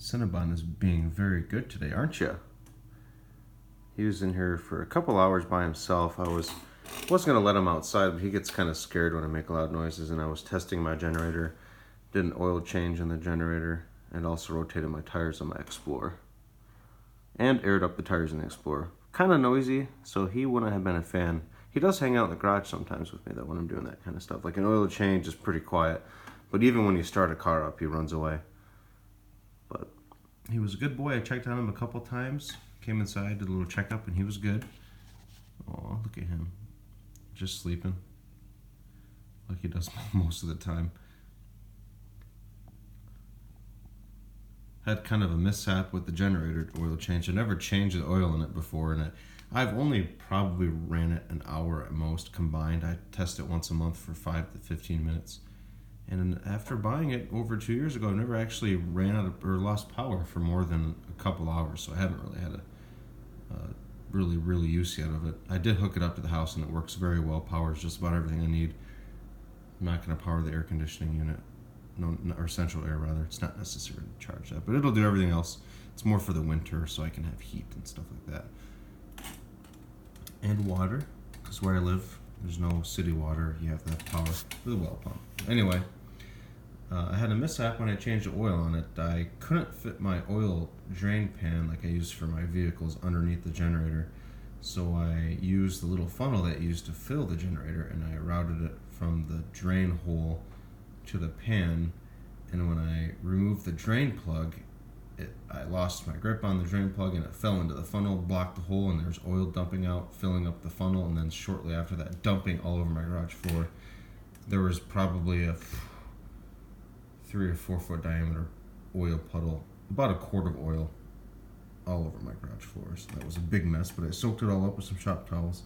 Cinnabon is being very good today, aren't you? He was in here for a couple hours by himself. Wasn't going to let him outside, but he gets kind of scared when I make loud noises, and I was testing my generator. Did an oil change in the generator, and also rotated my tires on my Explorer. And aired up the tires in the Explorer. Kind of noisy, so he wouldn't have been a fan. He does hang out in the garage sometimes with me, though, when I'm doing that kind of stuff. Like an oil change is pretty quiet, but even when you start a car up, he runs away. But he was a good boy. I checked on him a couple times. Came inside, did a little checkup, and he was good. Oh, look at him. Just sleeping. Like he does most of the time. Had kind of a mishap with the generator oil change. I never changed the oil in it before, and I've only probably ran it an hour at most combined. I test it once a month for 5 to 15 minutes. And after buying it over 2 years ago, I never actually ran out of, or lost power for more than a couple hours, so I haven't really had a really use yet of it. I did hook it up to the house, and it works very well. Powers just about everything I need. I'm not going to power the air conditioning unit, or central air rather. It's not necessary to charge that, but it'll do everything else. It's more for the winter, so I can have heat and stuff like that. And water, because where I live, there's no city water. You have to have power for the well pump. Anyway. I had a mishap when I changed the oil on it. I couldn't fit my oil drain pan like I use for my vehicles underneath the generator. So I used the little funnel that I used to fill the generator, and I routed it from the drain hole to the pan. And when I removed the drain plug, I lost my grip on the drain plug, and it fell into the funnel, blocked the hole, and there's oil dumping out, filling up the funnel, and then shortly after that, dumping all over my garage floor. There was probably a 3 or 4 foot diameter oil puddle, about a quart of oil all over my garage floor. So that was a big mess, but I soaked it all up with some shop towels.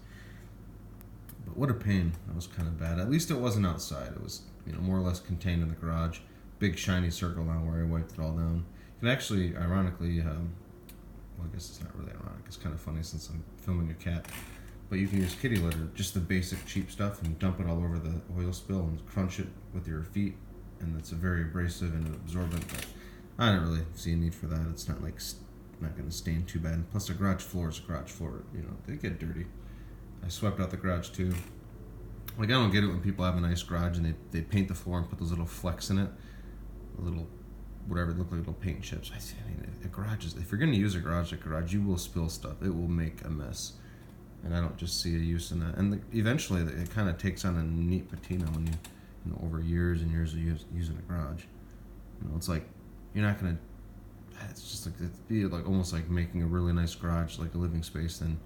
But what a pain. That was kind of bad. At least it wasn't outside. It was, more or less contained in the garage. Big shiny circle now where I wiped it all down. And actually, ironically, well, I guess it's not really ironic. It's kind of funny since I'm filming a cat. But you can use kitty litter, just the basic cheap stuff, and dump it all over the oil spill and crunch it with your feet. And it's a very abrasive and absorbent, but I don't really see a need for that. It's not like not going to stain too bad. And plus, a garage floor is a garage floor. They get dirty. I swept out the garage too. Like, I don't get it when people have a nice garage and they paint the floor and put those little flecks in it, a little whatever, look like little paint chips. A garage is, if you're going to use a garage like a garage, you will spill stuff. It will make a mess, and I don't just see a use in that. And eventually, it kind of takes on a neat patina when you. Over years and years of using a garage. It's like, you're not going to, it's just like, it'd be like almost like making a really nice garage, like a living space, than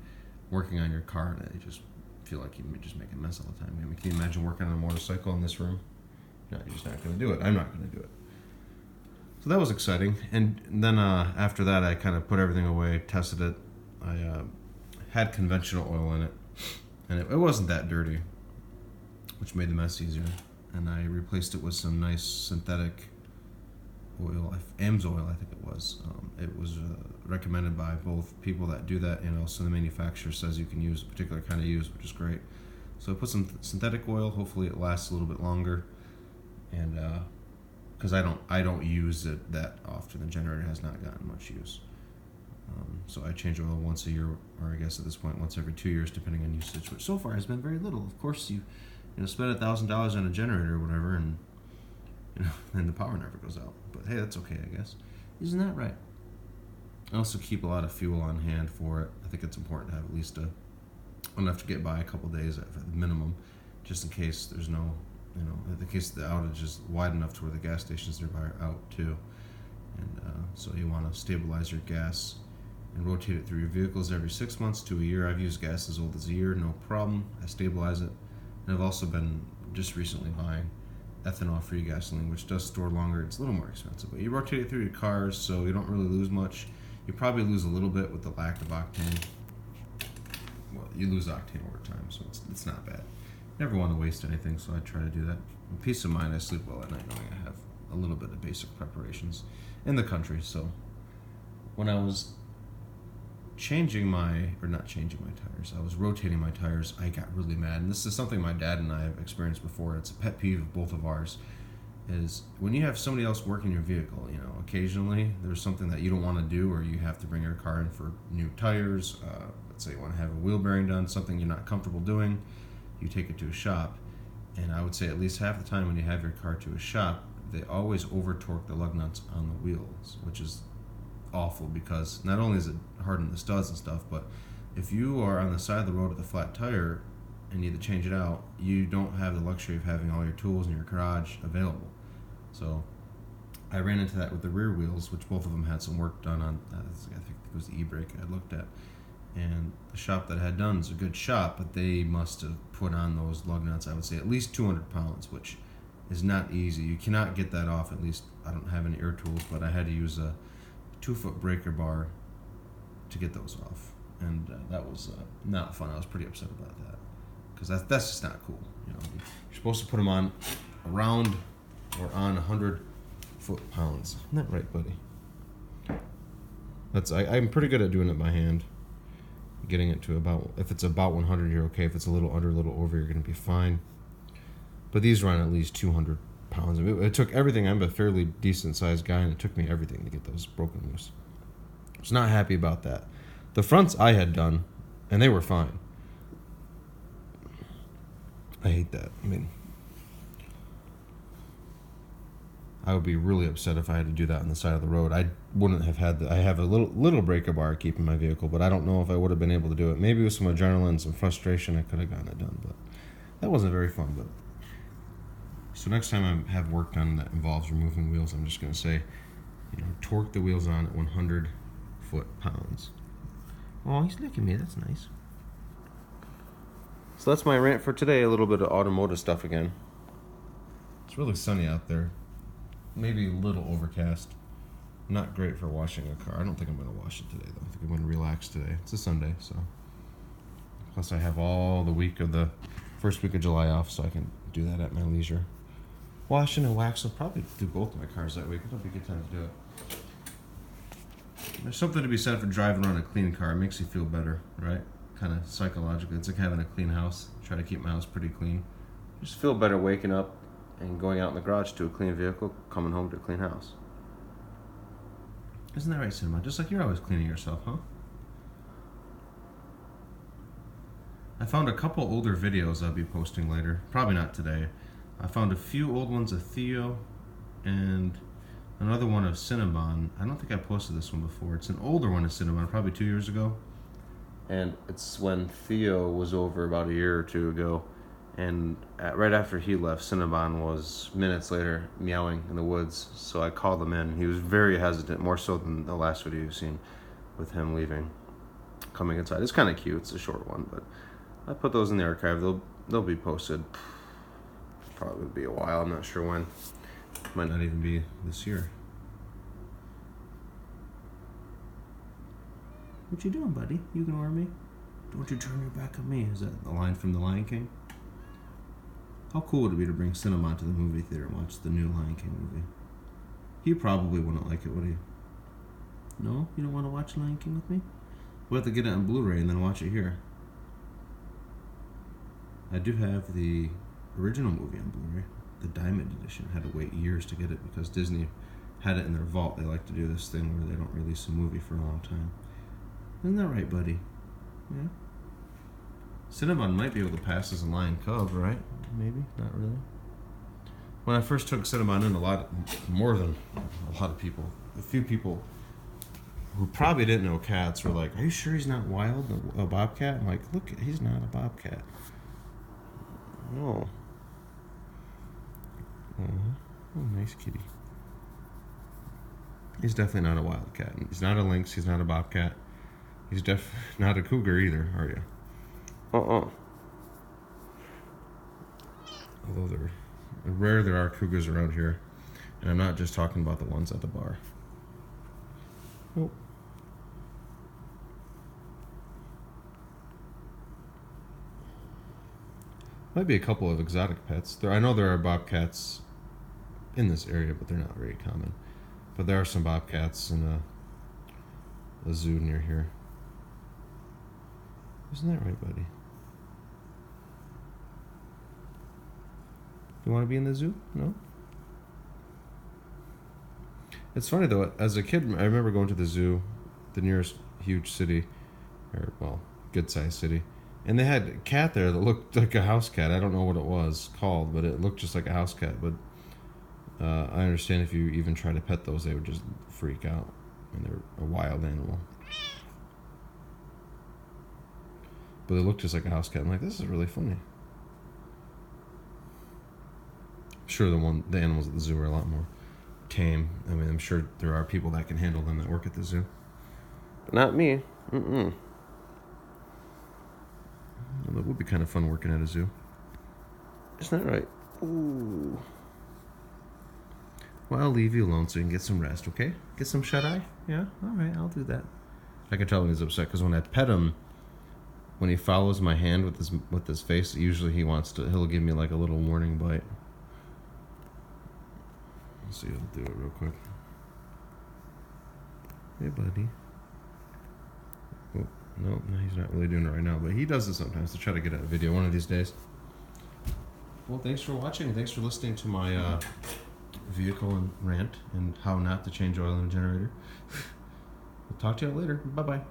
working on your car, and you just feel like you just make a mess all the time. Can you imagine working on a motorcycle in this room? No, you're just not going to do it. I'm not going to do it. So that was exciting. And then after that, I kind of put everything away, tested it. I had conventional oil in it, and it wasn't that dirty, which made the mess easier. And I replaced it with some nice synthetic oil, AMS oil, I think it was. It was recommended by both people that do that, and also the manufacturer says you can use a particular kind of use, which is great. So I put some synthetic oil. Hopefully it lasts a little bit longer, and because I don't use it that often. The generator has not gotten much use. So I change oil once a year, or I guess at this point once every 2 years, depending on usage, which so far has been very little. Of course, you spend $1,000 on a generator or whatever, and and the power never goes out. But hey, that's okay, I guess. Isn't that right? I also keep a lot of fuel on hand for it. I think it's important to have at least enough to get by a couple days at the minimum, just in case there's no, in case the outage is wide enough to where the gas stations nearby are out too. And so you want to stabilize your gas and rotate it through your vehicles every 6 months to a year. I've used gas as old as a year, no problem. I stabilize it. And I've also been just recently buying ethanol-free gasoline, which does store longer. It's a little more expensive, but you rotate it through your cars, so you don't really lose much. You probably lose a little bit with the lack of octane. Well, you lose octane over time, so it's not bad. Never want to waste anything, so I try to do that. In peace of mind, I sleep well at night knowing I have a little bit of basic preparations in the country. So when I was not changing my tires, I was rotating my tires, I got really mad. And this is something my dad and I have experienced before. It's a pet peeve of both of ours. is when you have somebody else working your vehicle, occasionally there's something that you don't want to do, or you have to bring your car in for new tires. Let's say you want to have a wheel bearing done, something you're not comfortable doing, you take it to a shop. And I would say at least half the time when you have your car to a shop, they always over torque the lug nuts on the wheels, which is awful because not only is it harden the studs and stuff, but if you are on the side of the road with a flat tire and need to change it out, you don't have the luxury of having all your tools in your garage available. So I ran into that with the rear wheels, which both of them had some work done on. I think it was the e-brake I looked at. And the shop that I had done is a good shop, but they must have put on those lug nuts, I would say, at least 200 pounds, which is not easy. You cannot get that off. At least I don't have any air tools, but I had to use a 2-foot breaker bar to get those off. And that was not fun. I was pretty upset about that because that's just not cool. You're supposed to put them on around or on 100 foot-pounds. Isn't that right, buddy? I'm pretty good at doing it by hand. Getting it to about, if it's about 100, you're okay. If it's a little under, a little over, you're going to be fine. But these run at least 200 pounds. It took everything. I'm a fairly decent-sized guy, and it took me everything to get those broken loose. I was not happy about that. The fronts I had done, and they were fine. I hate that. I would be really upset if I had to do that on the side of the road. I wouldn't have had I have a little breaker bar I keep in my vehicle, but I don't know if I would have been able to do it. Maybe with some adrenaline and some frustration, I could have gotten it done, but that wasn't very fun. But so next time I have work done that involves removing wheels, I'm just going to say, torque the wheels on at 100 foot-pounds. Oh, he's licking me. That's nice. So that's my rant for today. A little bit of automotive stuff again. It's really sunny out there. Maybe a little overcast. Not great for washing a car. I don't think I'm going to wash it today, though. I think I'm going to relax today. It's a Sunday, so. Plus, I have all the week of the first week of July off, so I can do that at my leisure. Washing and wax. I'll probably do both my cars that week. It'll be a good time to do it. There's something to be said for driving around a clean car. It makes you feel better, right? Kind of psychologically. It's like having a clean house. Try to keep my house pretty clean. Just feel better waking up and going out in the garage to a clean vehicle, coming home to a clean house. Isn't that right, Cinnabon? Just like you're always cleaning yourself, huh? I found a couple older videos I'll be posting later. Probably not today. I found a few old ones of Theo and another one of Cinnabon. I don't think I posted this one before. It's an older one of Cinnabon, probably 2 years ago. And it's when Theo was over about a year or two ago. And right after he left, Cinnabon was minutes later meowing in the woods. So I called him in. He was very hesitant, more so than the last video you've seen with him leaving, coming inside. It's kind of cute. It's a short one, but I put those in the archive. They'll be posted. Probably be a while. I'm not sure when. Might not even be this year. What you doing, buddy? You ignore me? Don't you turn your back on me. Is that the line from The Lion King? How cool would it be to bring Cinnabon to the movie theater and watch the new Lion King movie? He probably wouldn't like it, would he? No? You don't want to watch Lion King with me? We'll have to get it on Blu-ray and then watch it here. I do have the original movie on Blu-ray. The Diamond Edition. Had to wait years to get it because Disney had it in their vault. They like to do this thing where they don't release a movie for a long time. Isn't that right, buddy? Yeah? Cinnabon might be able to pass as a lion cub, right? Maybe, not really. When I first took Cinnabon in, more than a lot of people, a few people who probably didn't know cats were like, "Are you sure he's not wild, a bobcat?" I'm like, "Look, he's not a bobcat." No. Oh, nice kitty. He's definitely not a wildcat. He's not a lynx. He's not a bobcat. He's not a cougar either, are you? Although they're rare, there are cougars around here, and I'm not just talking about the ones at the bar. Nope. Might be a couple of exotic pets. I know there are bobcats in this area, but they're not very common. But there are some bobcats in a zoo near here. Isn't that right, buddy? You want to be in the zoo? No? It's funny though. As a kid, I remember going to the zoo, the nearest huge city, or well, good-sized city, and they had a cat there that looked like a house cat. I don't know what it was called, but it looked just like a house cat. But I understand if you even try to pet those, they would just freak out, and they're a wild animal. But it looked just like a house cat. I'm like, this is really funny. I'm sure the animals at the zoo are a lot more tame. I mean, I'm sure there are people that can handle them that work at the zoo. But not me. Mm-mm. Well, that would be kind of fun working at a zoo. Isn't that right? Ooh. Well, I'll leave you alone so you can get some rest, okay? Get some shut-eye? Yeah? All right, I'll do that. I can tell when he's upset because when I pet him, when he follows my hand with his face, usually he'll give me like a little warning bite. Let's see, I'll do it real quick. Hey, buddy. Oh, no, he's not really doing it right now, but he does it sometimes to try to get a video one of these days. Well, thanks for watching. Thanks for listening to my vehicle and rant and how not to change oil in a generator. We'll talk to you later. Bye-bye.